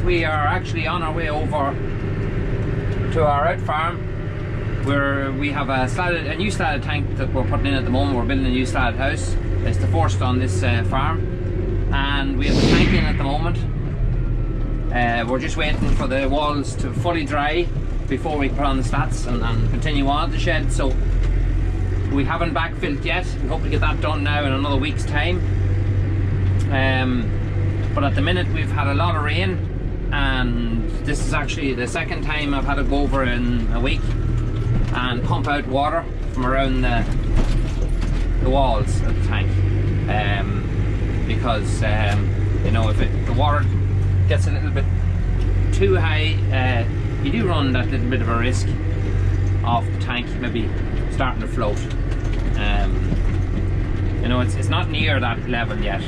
we are actually on our way over to our out farm, where we have a new slatted tank that we're putting in at the moment. We're building a new slatted house. It's the first on this farm, and we have the tank in at the moment. We're just waiting for the walls to fully dry before we put on the slats and continue on at the shed. So we haven't backfilled yet. We hope to get that done now in another week's time. But at the minute we've had a lot of rain, and this is actually the second time I've had to go over in a week and pump out water from around the walls of the tank, because you know, if the water gets a little bit too high, you do run that little bit of a risk of the tank maybe starting to float. You know, it's not near that level yet,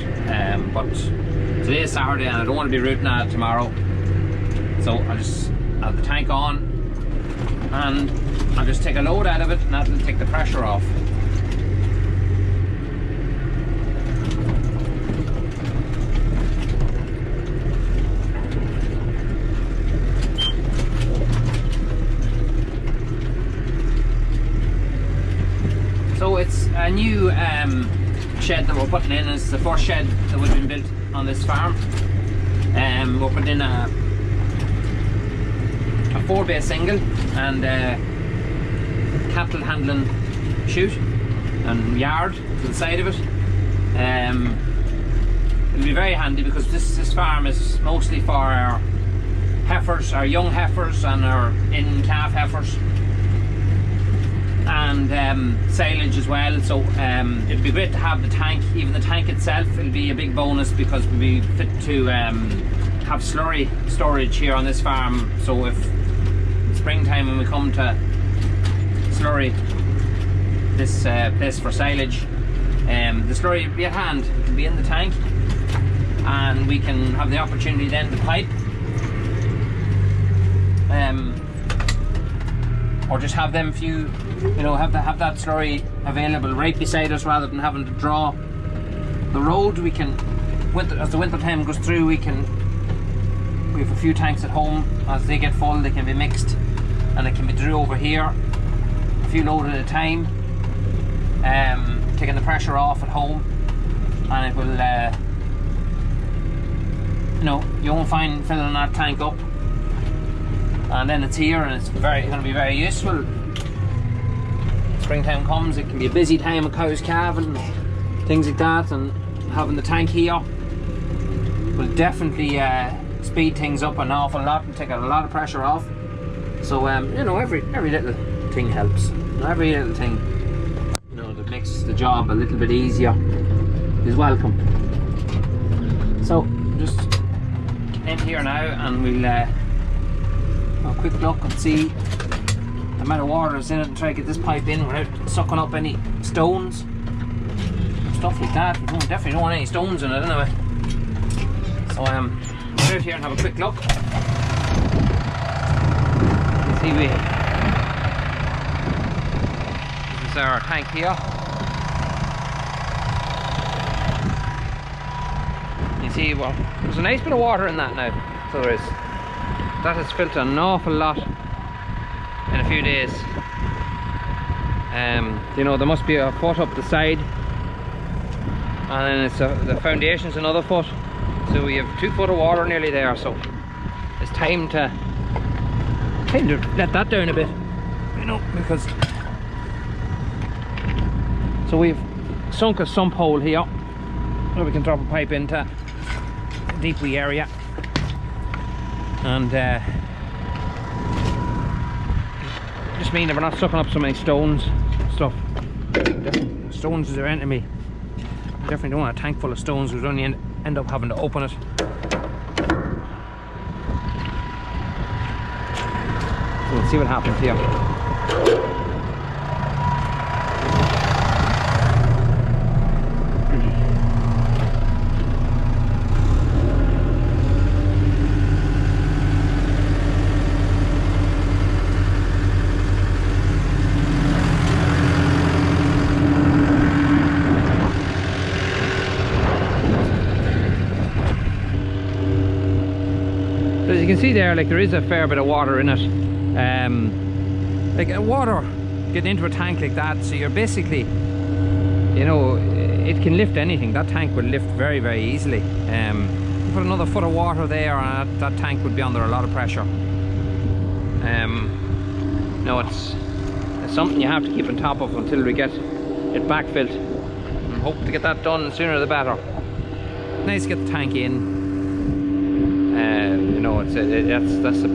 but today is Saturday and I don't want to be rooting at it tomorrow, so I'll just have the tank on and I'll just take a load out of it, and that'll take the pressure off. So it's a new shed that we're putting in. It's the first shed that we've been built on this farm. We're putting in a 4-bay single and cattle handling chute and yard to the side of it. It'll be very handy because this farm is mostly for our heifers, our young heifers and our in-calf heifers, and silage as well. So it'd be great to have the tank. Even the tank itself will be a big bonus because we'll be fit to have slurry storage here on this farm. So if in springtime when we come to slurry this place for silage, the slurry will be at hand. It'll be in the tank and we can have the opportunity then to pipe, or just have them few, you know, have that slurry available right beside us rather than having to draw the road. We can, as the winter time goes through, we have a few tanks at home. As they get full, they can be mixed and it can be drew over here, a few load at a time, taking the pressure off at home, and it will you know, you won't find filling that tank up, and then it's here and it's going to be very useful. Springtime comes, it can be a busy time of cows calving, things like that, and having the tank here will definitely speed things up an awful lot and take a lot of pressure off. So you know, every little thing helps. Every little thing, you know, that makes the job a little bit easier is welcome. So just get in here now and we'll have a quick look and see the amount of water that's in it and try to get this pipe in without sucking up any stones and stuff like that. We definitely don't want any stones in it anyway. So get out here and have a quick look. You see, this is our tank here. You see, well, there's a nice bit of water in that now. So there is. That has filtered an awful lot in a few days. You know, there must be a foot up the side, and then it's the foundation's another foot, so we have 2 foot of water nearly there. So it's time to let that down a bit, you know, because so we've sunk a sump hole here where we can drop a pipe into a deep wee area, and just mean that we're not sucking up so many stones and stuff. Stones is our enemy. Definitely don't want a tank full of stones. We'd only end up having to open it. So we'll see what happens here. So as you can see there, like, there is a fair bit of water in it. Like water getting into a tank like that, so you're basically, you know, it can lift anything. That tank would lift very, very easily. Put another foot of water there and that tank would be under a lot of pressure. No, it's something you have to keep on top of until we get it backfilled. I hope to get that done sooner the better. Nice to get the tank in. You know, that's the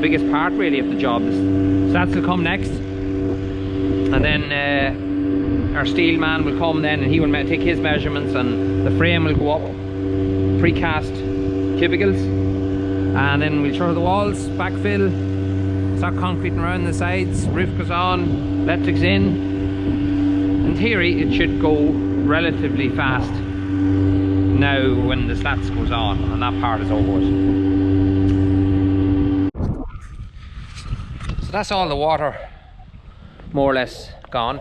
biggest part really of the job. So that's will come next, and then our steel man will come then, and he will take his measurements, and the frame will go up, precast cubicles, and then we'll throw the walls, backfill, start concreting around the sides, roof goes on, electrics in. In theory it should go relatively fast now when the slats goes on and that part is over with. So that's all the water more or less gone.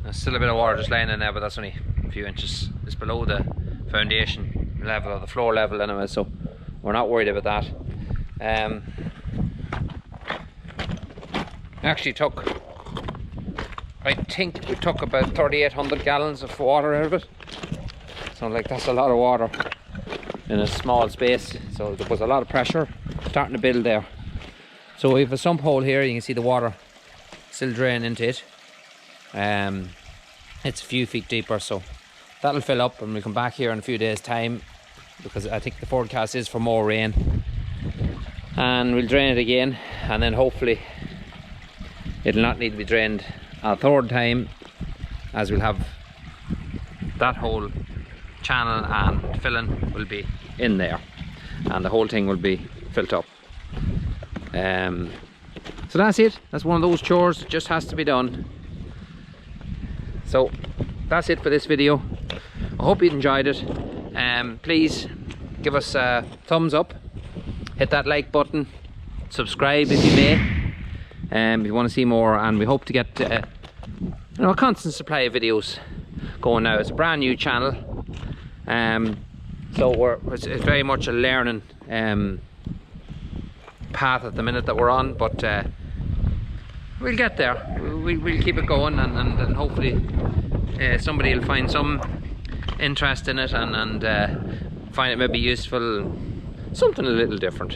There's still a bit of water just laying in there, but that's only a few inches. It's below the foundation level or the floor level anyway, so we're not worried about that. Actually took, I think we took about 3,800 gallons of water out of it. So like, that's a lot of water in a small space. So there was a lot of pressure starting to build there. So we have a sump hole here, you can see the water still draining into it. It's a few feet deeper, so that'll fill up and we'll come back here in a few days time, because I think the forecast is for more rain, and we'll drain it again, and then hopefully it'll not need to be drained a third time, as we'll have that whole channel and filling will be in there and the whole thing will be filled up. So that's it. That's one of those chores that just has to be done. So that's it for this video. I hope you enjoyed it. Please give us a thumbs up, hit that like button, subscribe if you may, if you want to see more, and we hope to get you know, a constant supply of videos going now. It's a brand new channel, so it's very much a learning path at the minute that we're on, but we'll get there. We'll keep it going, and hopefully somebody will find some interest in it and find it maybe useful, something a little different.